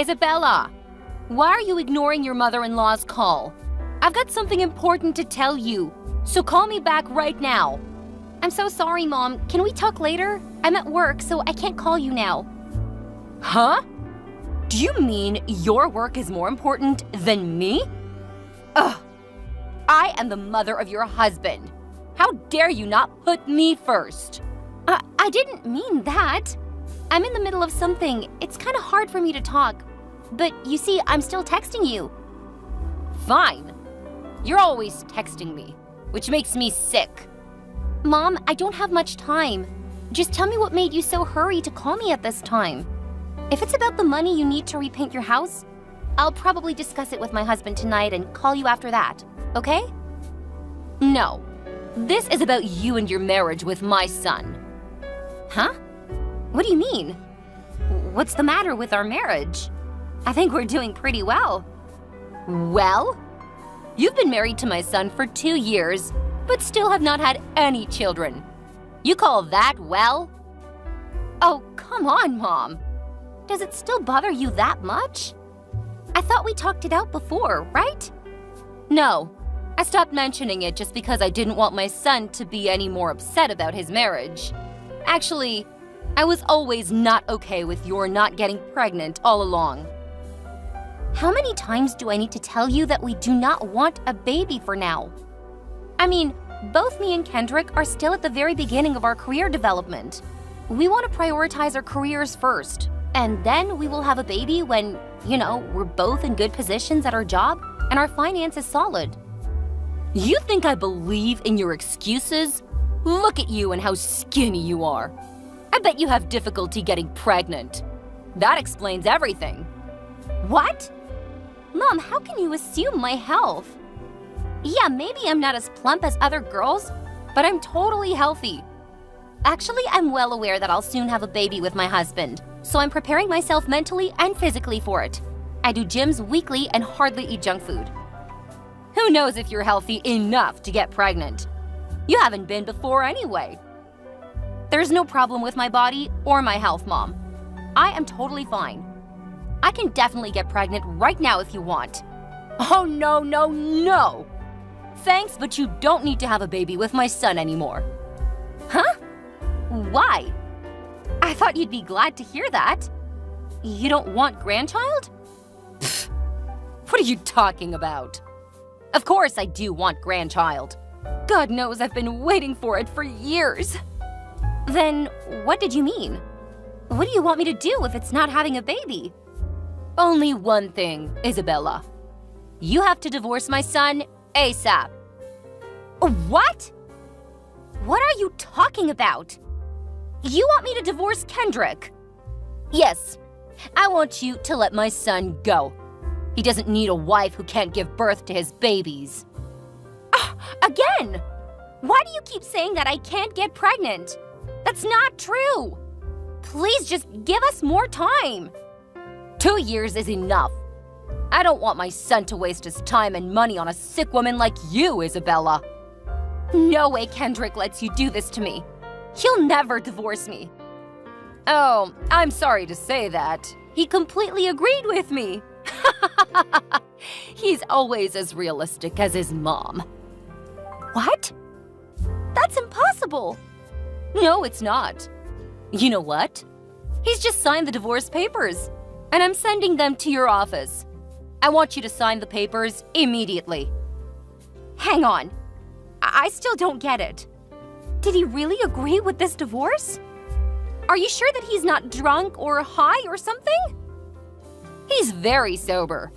Isabella, why are you ignoring your mother-in-law's call? I've got something important to tell you, so call me back right now. I'm so sorry, Mom. Can we talk later? I'm at work, so I can't call you now. Huh? Do you mean your work is more important than me? Ugh. I am the mother of your husband. How dare you not put me first? I didn't mean that. I'm in the middle of something. It's kind of hard for me to talk. But you see, I'm still texting you. Fine. You're always texting me, which makes me sick. Mom, I don't have much time. Just tell me what made you so hurry to call me at this time. If it's about the money you need to repaint your house, I'll probably discuss it with my husband tonight and call you after that, okay? No. This is about you and your marriage with my son. Huh? What do you mean? What's the matter with our marriage? I think we're doing pretty well. Well? You've been married to my son for 2 years, but still have not had any children. You call that well? Oh, come on, Mom. Does it still bother you that much? I thought we talked it out before, right? No. I stopped mentioning it just because I didn't want my son to be any more upset about his marriage. Actually, I was always not okay with your not getting pregnant all along. How many times do I need to tell you that we do not want a baby for now? I mean, both me and Kendrick are still at the very beginning of our career development. We want to prioritize our careers first, and then we will have a baby when, we're both in good positions at our job and our finance is solid. You think I believe in your excuses? Look at you and how skinny you are. I bet you have difficulty getting pregnant. That explains everything. What? Mom, how can you assume my health? Yeah, maybe I'm not as plump as other girls, but I'm totally healthy. Actually, I'm well aware that I'll soon have a baby with my husband, so I'm preparing myself mentally and physically for it. I do gyms weekly and hardly eat junk food. Who knows if you're healthy enough to get pregnant? You haven't been before anyway. There's no problem with my body or my health, Mom. I am totally fine. I can definitely get pregnant right now if you want. Oh, no, no, no! Thanks, but you don't need to have a baby with my son anymore. Huh? Why? I thought you'd be glad to hear that. You don't want grandchild? Pfft, what are you talking about? Of course I do want grandchild. God knows I've been waiting for it for years. Then what did you mean? What do you want me to do if it's not having a baby? Only one thing, Isabella. You have to divorce my son ASAP. What? What are you talking about? You want me to divorce Kendrick? Yes, I want you to let my son go. He doesn't need a wife who can't give birth to his babies. Again! Why do you keep saying that I can't get pregnant? That's not true. Please just give us more time. 2 years is enough. I don't want my son to waste his time and money on a sick woman like you, Isabella. No way Kendrick lets you do this to me. He'll never divorce me. Oh, I'm sorry to say that. He completely agreed with me. He's always as realistic as his mom. What? That's impossible. No, it's not. You know what? He's just signed the divorce papers, and I'm sending them to your office. I want you to sign the papers immediately. Hang on. I still don't get it. Did he really agree with this divorce? Are you sure that he's not drunk or high or something? He's very sober.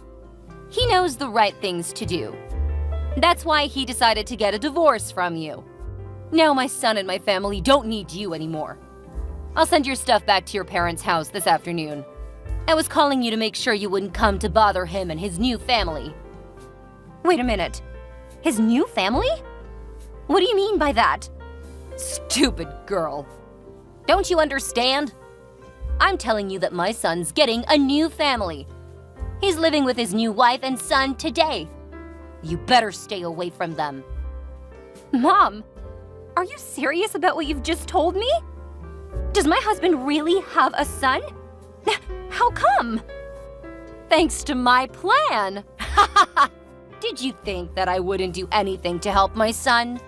He knows the right things to do. That's why he decided to get a divorce from you. Now my son and my family don't need you anymore. I'll send your stuff back to your parents' house this afternoon. I was calling you to make sure you wouldn't come to bother him and his new family. Wait a minute. His new family? What do you mean by that? Stupid girl. Don't you understand? I'm telling you that my son's getting a new family. He's living with his new wife and son today. You better stay away from them. Mom, are you serious about what you've just told me? Does my husband really have a son? How come? Thanks to my plan. Did you think that I wouldn't do anything to help my son?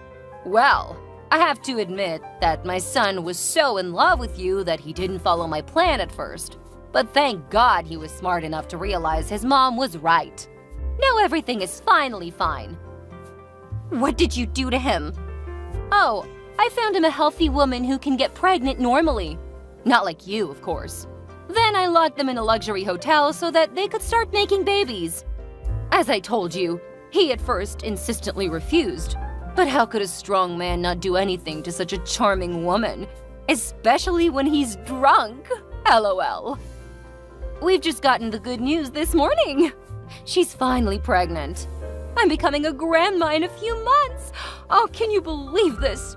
Well, I have to admit that my son was so in love with you that he didn't follow my plan at first. But thank God he was smart enough to realize his mom was right. Now everything is finally fine. What did you do to him? Oh, I found him a healthy woman who can get pregnant normally. Not like you, of course. Then I locked them in a luxury hotel so that they could start making babies. As I told you, he at first insistently refused. But how could a strong man not do anything to such a charming woman? Especially when he's drunk. LOL. We've just gotten the good news this morning. She's finally pregnant. I'm becoming a grandma in a few months. Oh, can you believe this?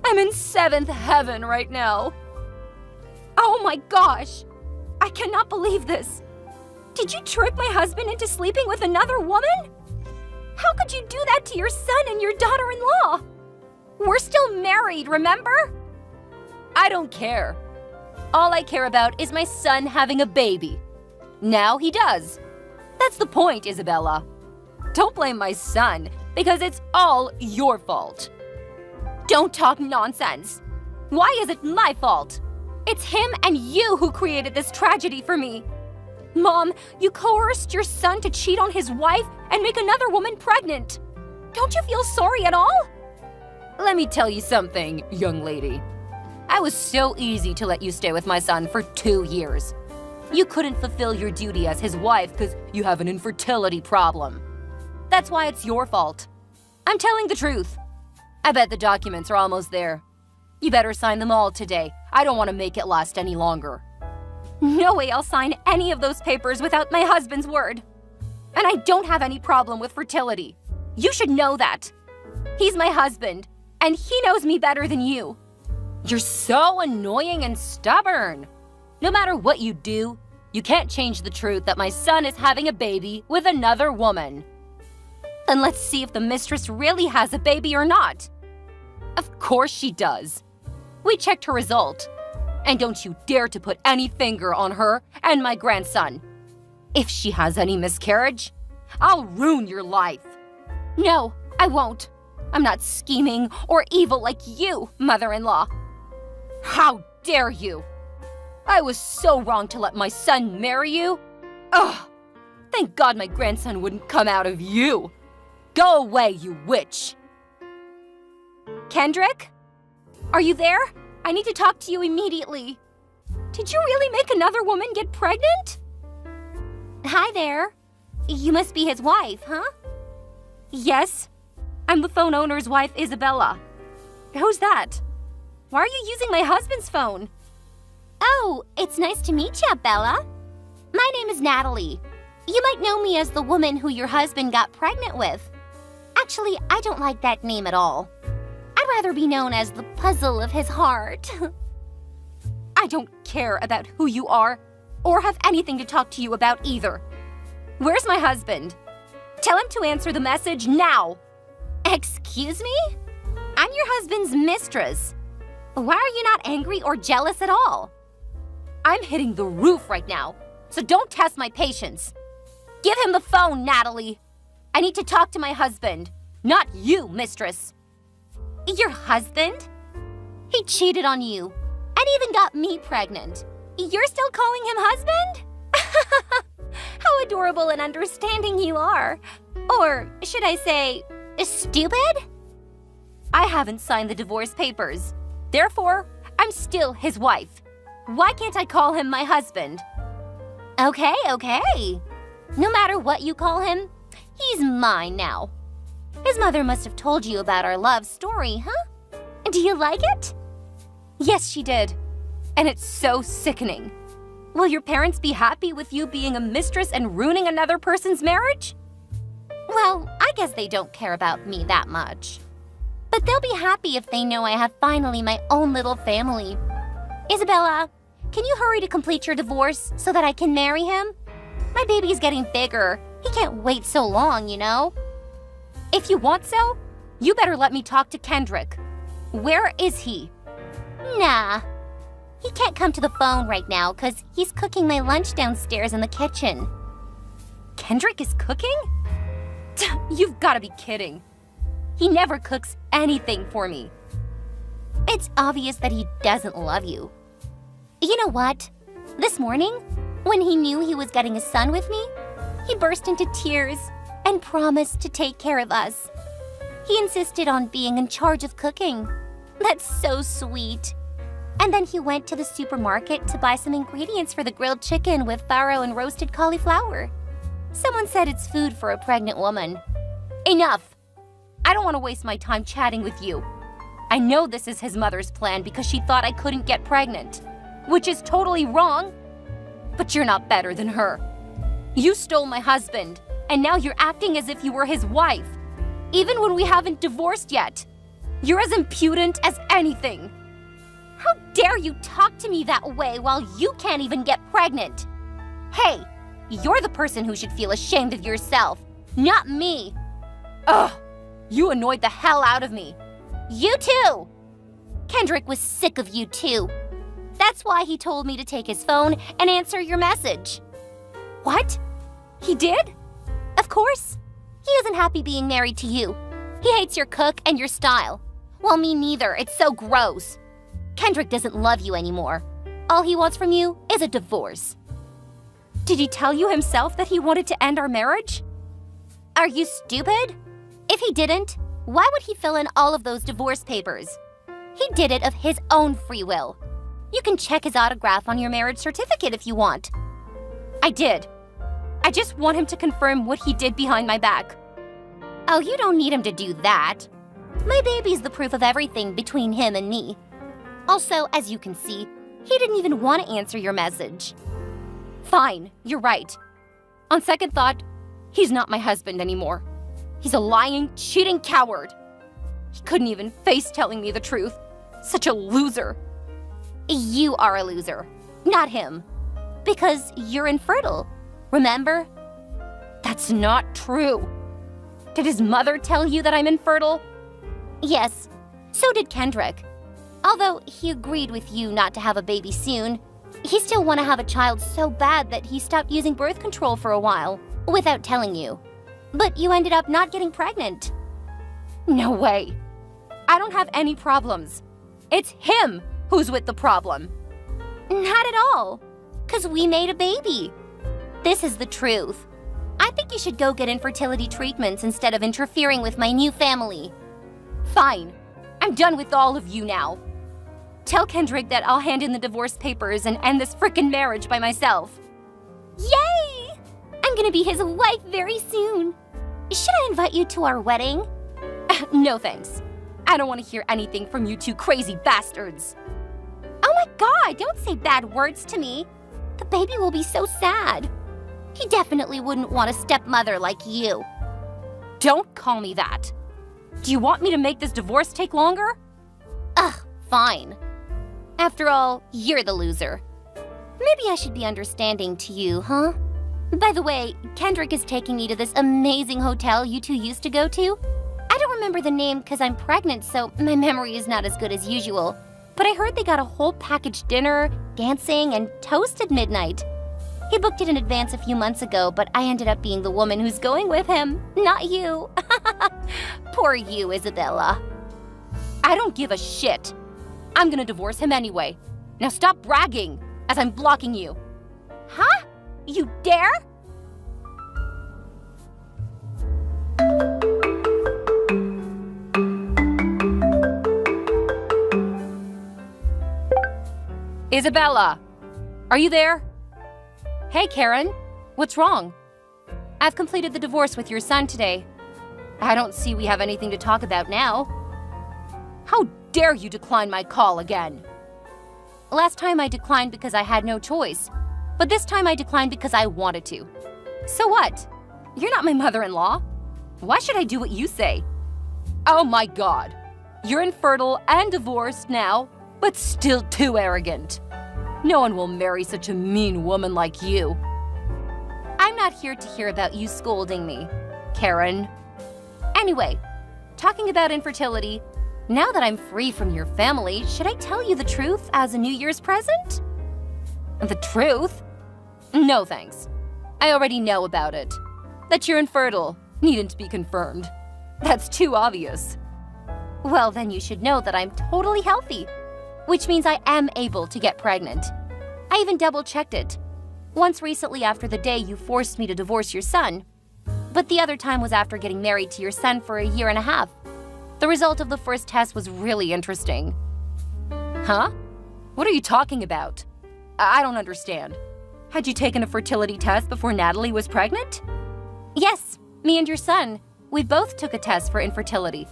I'm in 7th heaven right now. Oh my gosh! I cannot believe this. Did you trick my husband into sleeping with another woman? How could you do that to your son and your daughter-in-law? We're still married, remember? I don't care. All I care about is my son having a baby. Now he does. That's the point, Isabella. Don't blame my son, because it's all your fault. Don't talk nonsense. Why is it my fault? It's him and you who created this tragedy for me. Mom, you coerced your son to cheat on his wife and make another woman pregnant. Don't you feel sorry at all? Let me tell you something, young lady. I was so easy to let you stay with my son for 2 years. You couldn't fulfill your duty as his wife because you have an infertility problem. That's why it's your fault. I'm telling the truth. I bet the documents are almost there. You better sign them all today. I don't want to make it last any longer. No way I'll sign any of those papers without my husband's word. And I don't have any problem with fertility. You should know that. He's my husband, and he knows me better than you. You're so annoying and stubborn. No matter what you do, you can't change the truth that my son is having a baby with another woman. And let's see if the mistress really has a baby or not. Of course she does. We checked her result. And don't you dare to put any finger on her and my grandson. If she has any miscarriage, I'll ruin your life. No, I won't. I'm not scheming or evil like you, mother-in-law. How dare you? I was so wrong to let my son marry you. Ugh! Thank God my grandson wouldn't come out of you. Go away, you witch. Kendrick? Are you there? I need to talk to you immediately. Did you really make another woman get pregnant? Hi there. You must be his wife, huh? Yes. I'm the phone owner's wife, Isabella. Who's that? Why are you using my husband's phone? Oh, it's nice to meet you, Bella. My name is Natalie. You might know me as the woman who your husband got pregnant with. Actually, I don't like that name at all. I'd rather be known as the puzzle of his heart. I don't care about who you are or have anything to talk to you about either. Where's my husband? Tell him to answer the message now. Excuse me? I'm your husband's mistress. Why are you not angry or jealous at all? I'm hitting the roof right now, so don't test my patience. Give him the phone, Natalie. I need to talk to my husband, not you, mistress. Your husband? He cheated on you and even got me pregnant. You're still calling him husband? How adorable and understanding you are. Or should I say, stupid? I haven't signed the divorce papers. Therefore, I'm still his wife. Why can't I call him my husband? Okay. No matter what you call him, he's mine now. His mother must have told you about our love story, huh? Do you like it? Yes, she did. And it's so sickening. Will your parents be happy with you being a mistress and ruining another person's marriage? Well, I guess they don't care about me that much. But they'll be happy if they know I have finally my own little family. Isabella, can you hurry to complete your divorce so that I can marry him? My baby's getting bigger. He can't wait so long, you know? If you want so, you better let me talk to Kendrick. Where is he? Nah. He can't come to the phone right now because he's cooking my lunch downstairs in the kitchen. Kendrick is cooking? You've got to be kidding. He never cooks anything for me. It's obvious that he doesn't love you. You know what? This morning, when he knew he was getting a son with me, he burst into tears and promised to take care of us. He insisted on being in charge of cooking. That's so sweet. And then he went to the supermarket to buy some ingredients for the grilled chicken with farro and roasted cauliflower. Someone said it's food for a pregnant woman. Enough! I don't want to waste my time chatting with you. I know this is his mother's plan because she thought I couldn't get pregnant, which is totally wrong. But you're not better than her. You stole my husband, and now you're acting as if you were his wife, even when we haven't divorced yet. You're as impudent as anything. How dare you talk to me that way while you can't even get pregnant? Hey, you're the person who should feel ashamed of yourself, not me. Ugh, you annoyed the hell out of me. You too! Kendrick was sick of you too. That's why he told me to take his phone and answer your message. What? He did? Of course. He isn't happy being married to you. He hates your cook and your style. Well, me neither. It's so gross. Kendrick doesn't love you anymore. All he wants from you is a divorce. Did he tell you himself that he wanted to end our marriage? Are you stupid? If he didn't, why would he fill in all of those divorce papers? He did it of his own free will. You can check his autograph on your marriage certificate if you want. I did. I just want him to confirm what he did behind my back. Oh, you don't need him to do that. My baby's the proof of everything between him and me. Also, as you can see, he didn't even want to answer your message. Fine, you're right. On second thought, he's not my husband anymore. He's a lying, cheating coward. He couldn't even face telling me the truth. Such a loser. You are a loser, not him. Because you're infertile, remember? That's not true. Did his mother tell you that I'm infertile? Yes, so did Kendrick. Although he agreed with you not to have a baby soon, he still want to have a child so bad that he stopped using birth control for a while, without telling you. But you ended up not getting pregnant. No way. I don't have any problems. It's him who's with the problem. Not at all, 'cause we made a baby. This is the truth. I think you should go get infertility treatments instead of interfering with my new family. Fine. I'm done with all of you now. Tell Kendrick that I'll hand in the divorce papers and end this frickin' marriage by myself. Yay! I'm gonna be his wife very soon. Should I invite you to our wedding? No thanks. I don't want to hear anything from you two crazy bastards. Oh my God, don't say bad words to me. The baby will be so sad. He definitely wouldn't want a stepmother like you. Don't call me that. Do you want me to make this divorce take longer? Ugh, fine. After all, you're the loser. Maybe I should be understanding to you, huh? By the way, Kendrick is taking me to this amazing hotel you two used to go to. I don't remember the name because I'm pregnant, so my memory is not as good as usual. But I heard they got a whole package dinner, dancing, and toast at midnight. He booked it in advance a few months ago, but I ended up being the woman who's going with him, not you. Poor you, Isabella. I don't give a shit. I'm gonna divorce him anyway. Now stop bragging, as I'm blocking you. Huh? You dare? Isabella, are you there? Hey, Karen, what's wrong? I've completed the divorce with your son today. I don't see we have anything to talk about now. How dare you decline my call again? Last time I declined because I had no choice, but this time I declined because I wanted to. So what? You're not my mother-in-law. Why should I do what you say? Oh my God. You're infertile and divorced now, but still too arrogant. No one will marry such a mean woman like you. I'm not here to hear about you scolding me, Karen. Anyway, talking about infertility, now that I'm free from your family, should I tell you the truth as a New Year's present? The truth? No thanks. I already know about it. That you're infertile needn't be confirmed. That's too obvious. Well, then you should know that I'm totally healthy, which means I am able to get pregnant. I even double-checked it. Once recently after the day you forced me to divorce your son, but the other time was after getting married to your son for a year and a half. The result of the first test was really interesting. Huh? What are you talking about? I don't understand. Had you taken a fertility test before Natalie was pregnant? Yes, me and your son. We both took a test for infertility.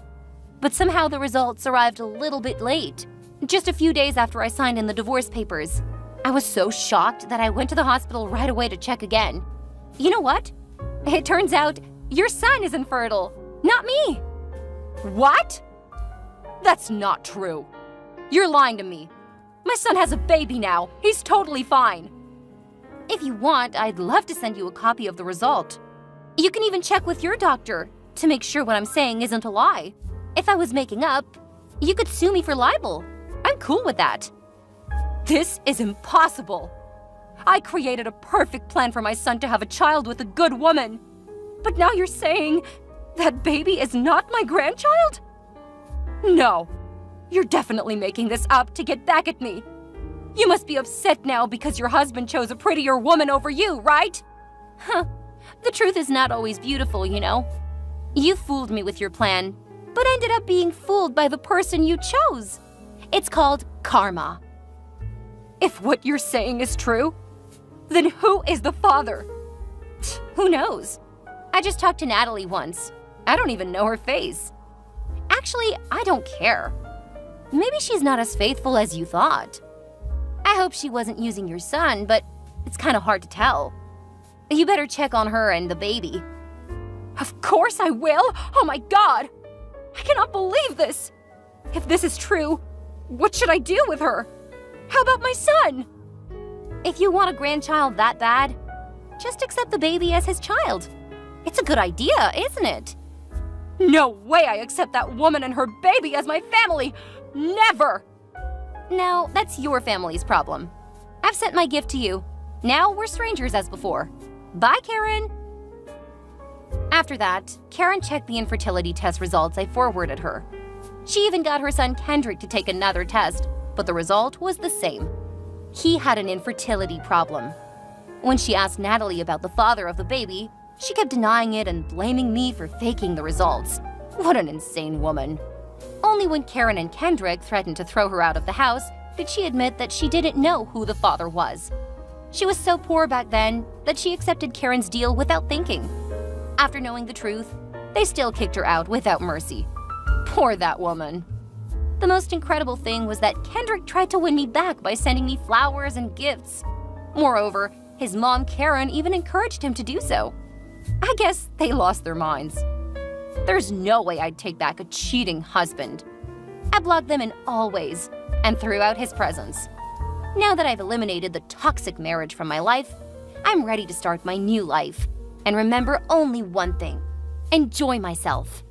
But somehow the results arrived a little bit late, just a few days after I signed in the divorce papers. I was so shocked that I went to the hospital right away to check again. You know what? It turns out your son is infertile, not me. What? That's not true. You're lying to me. My son has a baby now. He's totally fine. If you want, I'd love to send you a copy of the result. You can even check with your doctor to make sure what I'm saying isn't a lie. If I was making up, you could sue me for libel. I'm cool with that. This is impossible. I created a perfect plan for my son to have a child with a good woman. But now you're saying that baby is not my grandchild? No, you're definitely making this up to get back at me. You must be upset now because your husband chose a prettier woman over you, right? Huh, the truth is not always beautiful, you know. You fooled me with your plan, but ended up being fooled by the person you chose. It's called karma. If what you're saying is true, then who is the father? Who knows? I just talked to Natalie once. I don't even know her face. Actually, I don't care. Maybe she's not as faithful as you thought. I hope she wasn't using your son, but it's kind of hard to tell. You better check on her and the baby. Of course I will! Oh my God! I cannot believe this! If this is true, what should I do with her? How about my son? If you want a grandchild that bad, just accept the baby as his child. It's a good idea, isn't it? No way I accept that woman and her baby as my family! Never! Now, that's your family's problem. I've sent my gift to you. Now we're strangers as before. Bye, Karen! After that, Karen checked the infertility test results I forwarded her. She even got her son Kendrick to take another test, but the result was the same. He had an infertility problem. When she asked Natalie about the father of the baby, she kept denying it and blaming me for faking the results. What an insane woman. Only when Karen and Kendrick threatened to throw her out of the house did she admit that she didn't know who the father was. She was so poor back then that she accepted Karen's deal without thinking. After knowing the truth, they still kicked her out without mercy. Poor that woman. The most incredible thing was that Kendrick tried to win me back by sending me flowers and gifts. Moreover, his mom Karen even encouraged him to do so. I guess they lost their minds. There's no way I'd take back a cheating husband. I blocked them in all ways and threw out his presence. Now that I've eliminated the toxic marriage from my life, I'm ready to start my new life. And remember only one thing: enjoy myself.